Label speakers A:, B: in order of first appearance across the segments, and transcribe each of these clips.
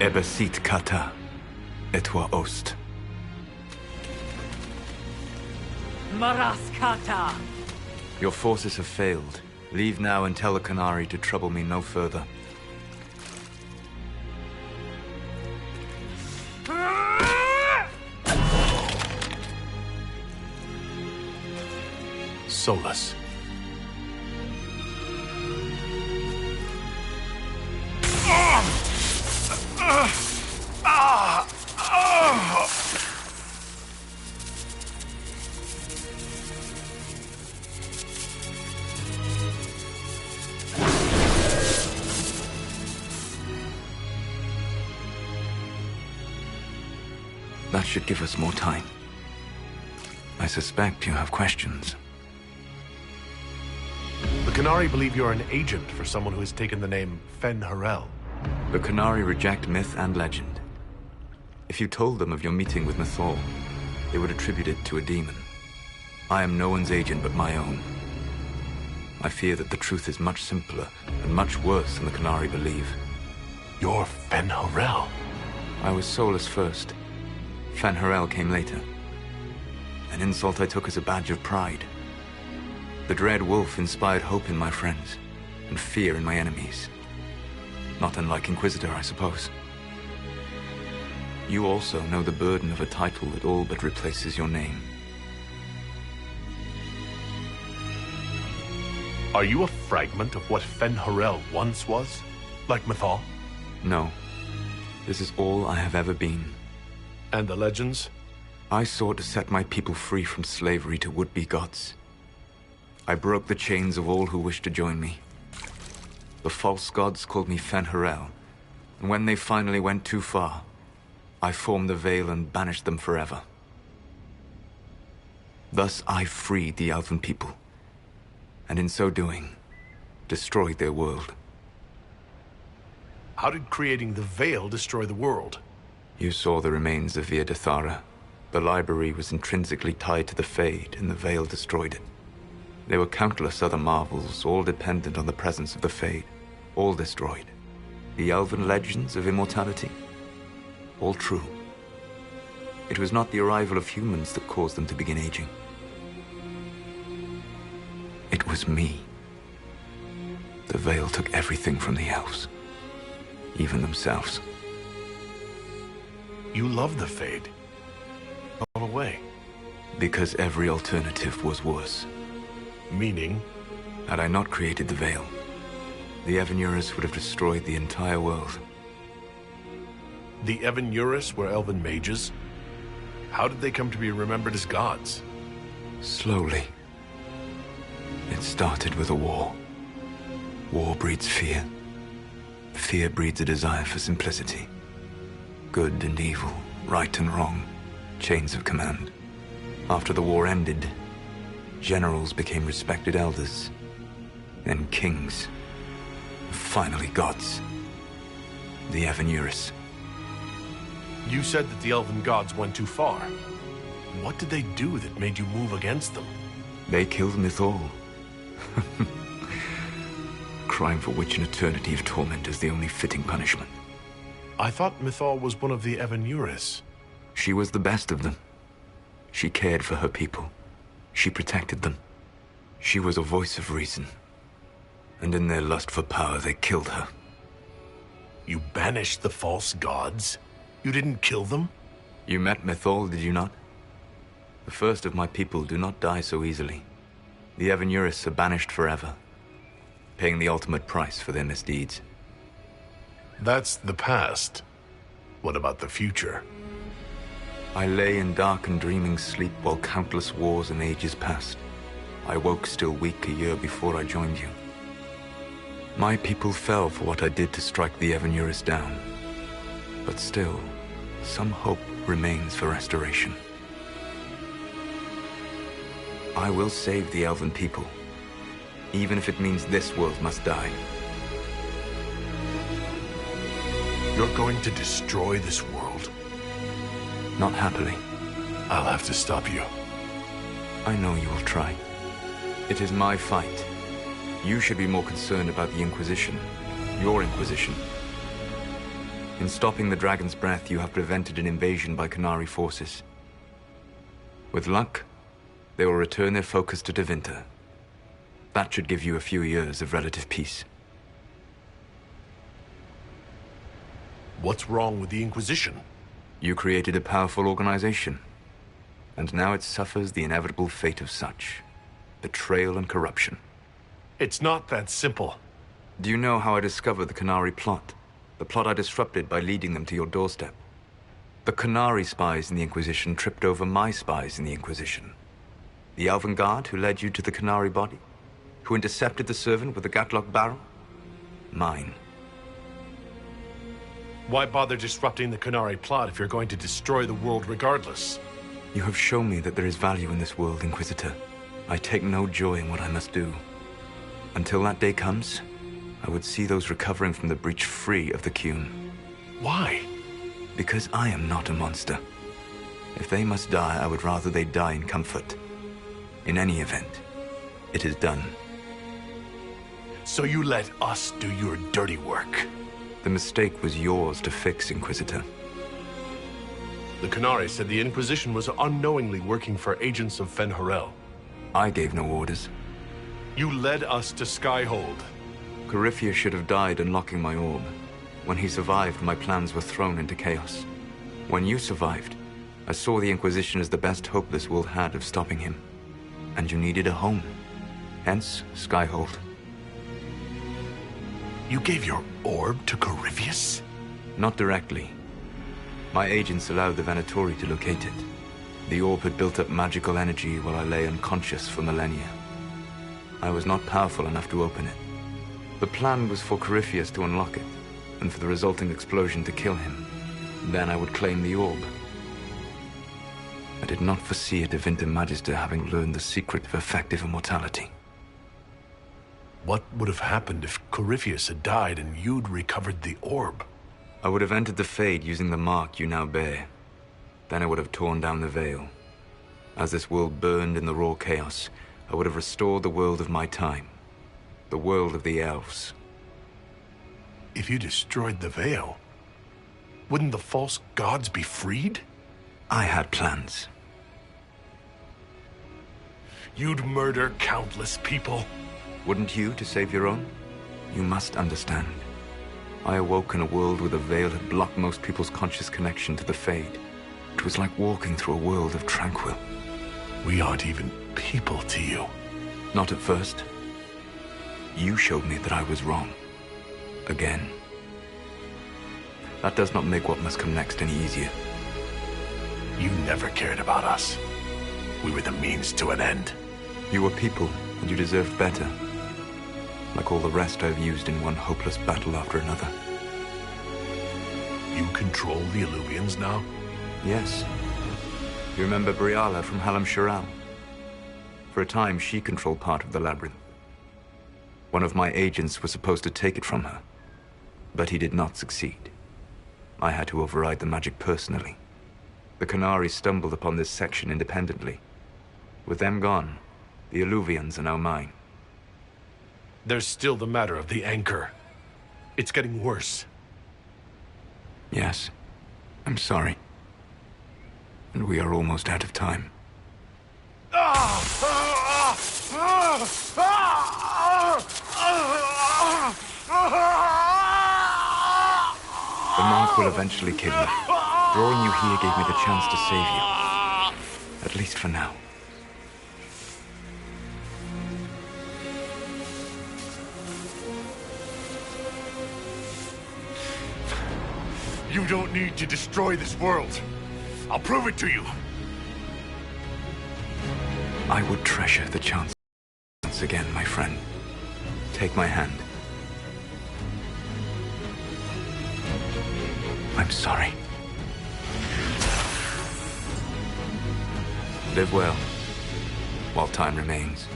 A: Ebesit kata, etwa ost.
B: Maraskata!
A: Your forces have failed. Leave now and tell the Canary to trouble me no further.
C: Solus.
A: That should give us more time. I suspect you have questions.
C: The Canary believe you're an agent for someone who has taken the name Fen Harel.
A: The Canary reject myth and legend. If you told them of your meeting with Mythal, they would attribute it to a demon. I am no one's agent but my own. I fear that the truth is much simpler and much worse than the Canary believe.
C: You're Fen Harel.
A: I was Solus first. Fen Harel came later. An insult I took as a badge of pride. The dread wolf inspired hope in my friends, and fear in my enemies. Not unlike Inquisitor, I suppose. You also know the burden of a title that all but replaces your name.
C: Are you a fragment of what Fen Harel once was? Like Mythal?
A: No. This is all I have ever been.
C: And the legends?
A: I sought to set my people free from slavery to would-be gods. I broke the chains of all who wished to join me. The false gods called me Fen Harel, and when they finally went too far, I formed the Veil and banished them forever. Thus I freed the Elven people, and in so doing, destroyed their world.
C: How did creating the Veil destroy the world?
A: You saw the remains of Via de Thara. The library was intrinsically tied to the Fade, and the Veil destroyed it. There were countless other marvels, all dependent on the presence of the Fade, all destroyed. The Elven legends of immortality, all true. It was not the arrival of humans that caused them to begin aging. It was me. The Veil took everything from the elves, even themselves.
C: You love the Fade. All away.
A: Because every alternative was worse.
C: Meaning?
A: Had I not created the Veil, the Evanurus would have destroyed the entire world.
C: The Evanurus were elven mages? How did they come to be remembered as gods?
A: Slowly. It started with a war. War breeds fear. Fear breeds a desire for simplicity. Good and evil, right and wrong, chains of command. After the war ended, generals became respected elders, then kings, finally gods. The Evanurus.
C: You said that the elven gods went too far. What did they do that made you move against them?
A: They killed Mythal. Crime for which an eternity of torment is the only fitting punishment.
C: I thought Mythal was one of the Evanurus.
A: She was the best of them. She cared for her people. She protected them. She was a voice of reason. And in their lust for power, they killed her.
C: You banished the false gods? You didn't kill them?
A: You met Mythal, did you not? The first of my people do not die so easily. The Evanurus are banished forever, paying the ultimate price for their misdeeds.
C: That's the past. What about the future?
A: I lay in dark and dreaming sleep while countless wars and ages passed. I woke still weak a year before I joined you. My people fell for what I did to strike the Evanurus down. But still, some hope remains for restoration. I will save the Elven people, even if it means this world must die.
C: You're going to destroy this world?
A: Not happily.
C: I'll have to stop you.
A: I know you will try. It is my fight. You should be more concerned about the Inquisition. Your Inquisition. In stopping the Dragon's Breath, you have prevented an invasion by Qunari forces. With luck, they will return their focus to Tevinter. That should give you a few years of relative peace.
C: What's wrong with the Inquisition?
A: You created a powerful organization, and now it suffers the inevitable fate of such: betrayal and corruption.
C: It's not that simple.
A: Do you know how I discovered the Qunari plot? The plot I disrupted by leading them to your doorstep. The Qunari spies in the Inquisition tripped over my spies in the Inquisition. The Elven Guard who led you to the Qunari body? Who intercepted the servant with the Gatlock barrel? Mine.
C: Why bother disrupting the Qunari plot if you're going to destroy the world regardless?
A: You have shown me that there is value in this world, Inquisitor. I take no joy in what I must do. Until that day comes, I would see those recovering from the breach free of the Qun.
C: Why?
A: Because I am not a monster. If they must die, I would rather they die in comfort. In any event, it is done.
C: So you let us do your dirty work?
A: The mistake was yours to fix, Inquisitor.
C: The Qunari said the Inquisition was unknowingly working for agents of Fen'Harel.
A: I gave no orders.
C: You led us to Skyhold.
A: Corypheus should have died unlocking my orb. When he survived, my plans were thrown into chaos. When you survived, I saw the Inquisition as the best hope this world had of stopping him. And you needed a home. Hence, Skyhold.
C: You gave your orb to Corypheus?
A: Not directly. My agents allowed the Venatori to locate it. The orb had built up magical energy while I lay unconscious for millennia. I was not powerful enough to open it. The plan was for Corypheus to unlock it, and for the resulting explosion to kill him. Then I would claim the orb. I did not foresee a Tevinter Magister having learned the secret of effective immortality.
C: What would have happened if Corypheus had died and you'd recovered the orb?
A: I would have entered the Fade using the mark you now bear. Then I would have torn down the veil. As this world burned in the raw chaos, I would have restored the world of my time. The world of the elves.
C: If you destroyed the veil, wouldn't the false gods be freed?
A: I had plans.
C: You'd murder countless people.
A: Wouldn't you to save your own? You must understand. I awoke in a world where the veil had blocked most people's conscious connection to the Fade. It was like walking through a world of tranquil.
C: We aren't even people to you.
A: Not at first. You showed me that I was wrong. Again. That does not make what must come next any easier.
C: You never cared about us. We were the means to an end.
A: You were people, and you deserved better. Like all the rest I've used in one hopeless battle after another.
C: You control the Illuvians now?
A: Yes. You remember Briala from Halam Shiral? For a time, she controlled part of the labyrinth. One of my agents was supposed to take it from her, but he did not succeed. I had to override the magic personally. The Qunari stumbled upon this section independently. With them gone, the Illuvians are now mine.
C: There's still the matter of the anchor. It's getting worse.
A: Yes, I'm sorry. And we are almost out of time. The monk will eventually kill you. Drawing you here gave me the chance to save you. At least for now.
C: You don't need to destroy this world. I'll prove it to you.
A: I would treasure the chance once again, my friend. Take my hand. I'm sorry. Live well, while time remains.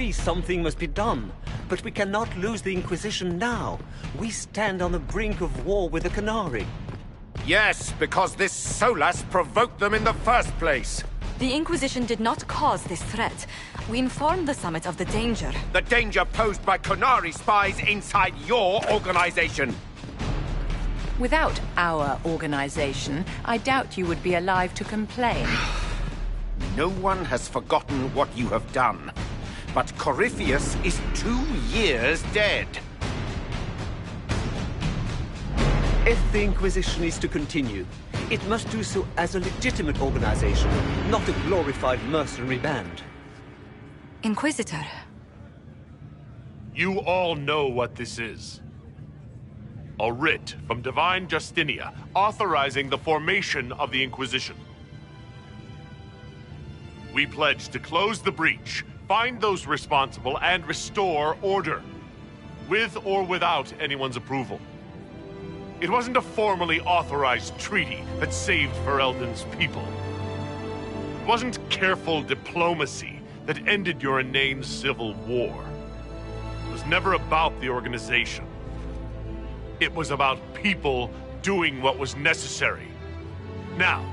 B: agree something must be done, but we cannot lose the Inquisition now. We stand on the brink of war with the Canary.
D: Yes, because this Solas provoked them in the first place.
E: The Inquisition did not cause this threat. We informed the Summit of the danger.
D: The danger posed by Canary spies inside your organization.
F: Without our organization, I doubt you would be alive to complain.
D: No one has forgotten what you have done. But Corypheus is 2 years dead.
B: If the Inquisition is to continue, it must do so as a legitimate organization, not a glorified mercenary band.
E: Inquisitor.
C: You all know what this is. A writ from Divine Justinia authorizing the formation of the Inquisition. We pledge to close the breach, find those responsible, and restore order, with or without anyone's approval. It wasn't a formally authorized treaty that saved Ferelden's people. It wasn't careful diplomacy that ended your inane civil war. It was never about the organization. It was about people doing what was necessary. Now,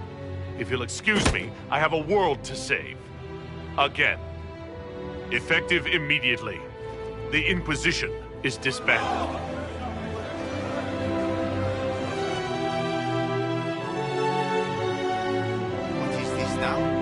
C: if you'll excuse me, I have a world to save. Again. Effective immediately. The Inquisition is disbanded.
D: What is this now?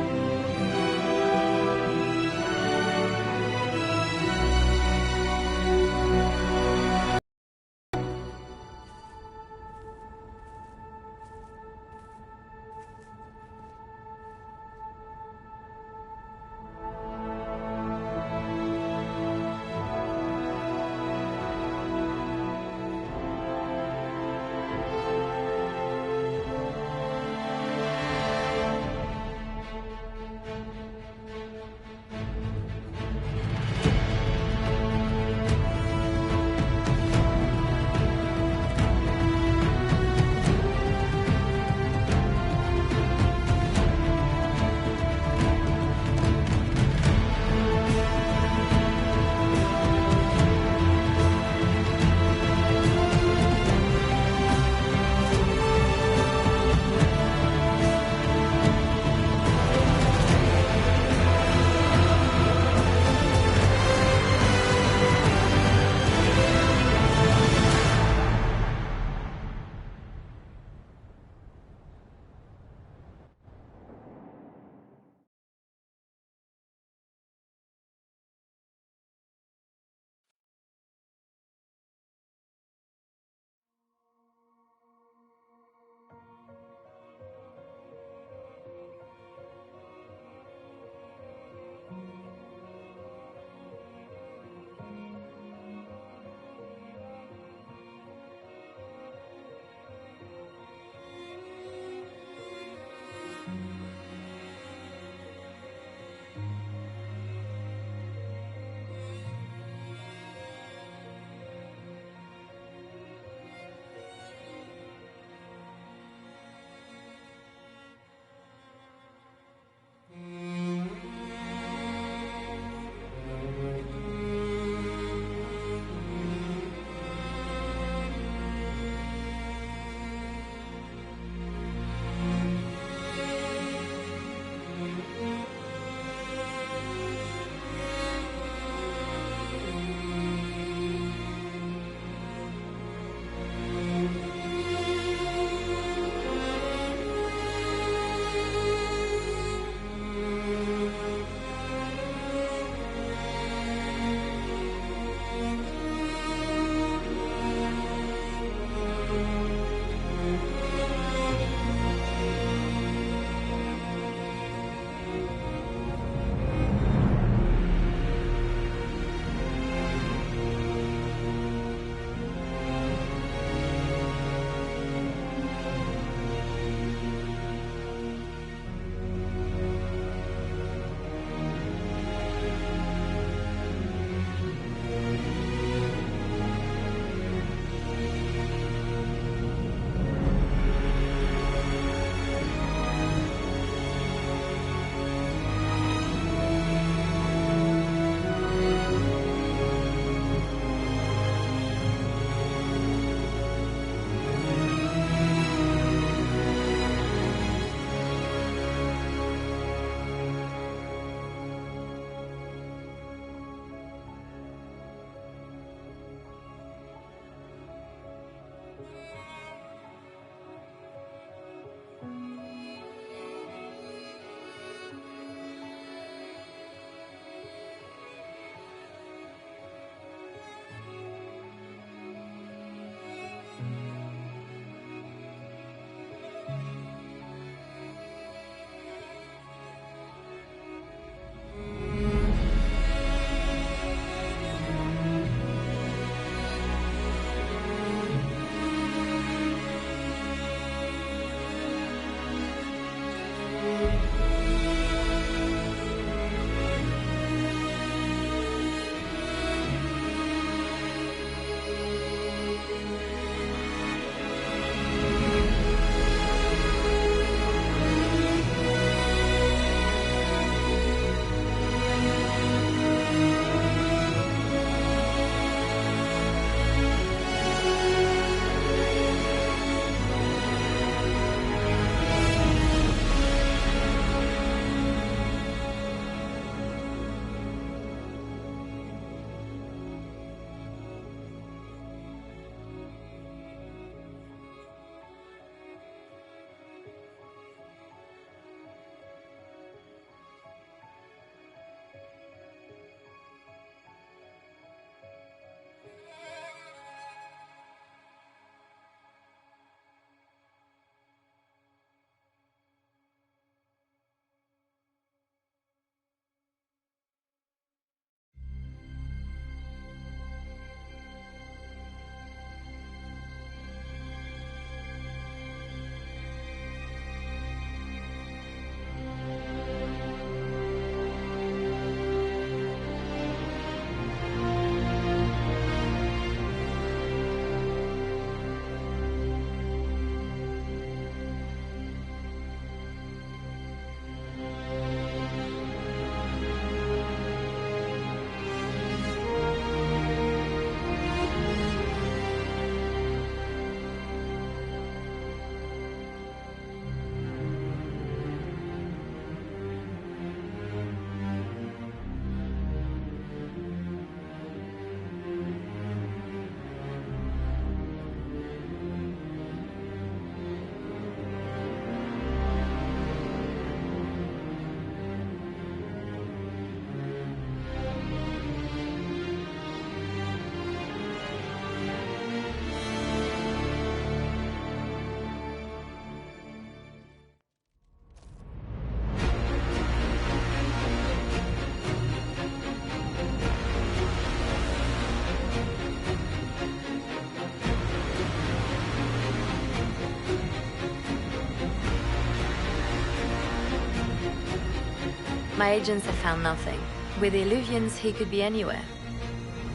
G: My agents have found nothing. With the Illuvians, he could be anywhere.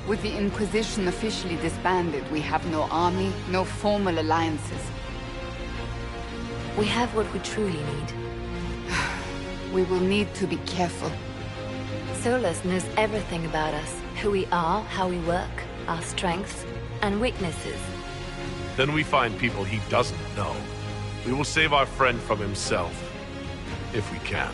H: With the Inquisition officially disbanded, we have no army, no formal alliances.
G: We have what we truly need.
H: We will need to be careful.
G: Solus knows everything about us. Who we are, how we work, our strengths and weaknesses.
C: Then we find people he doesn't know. We will save our friend from himself. If we can.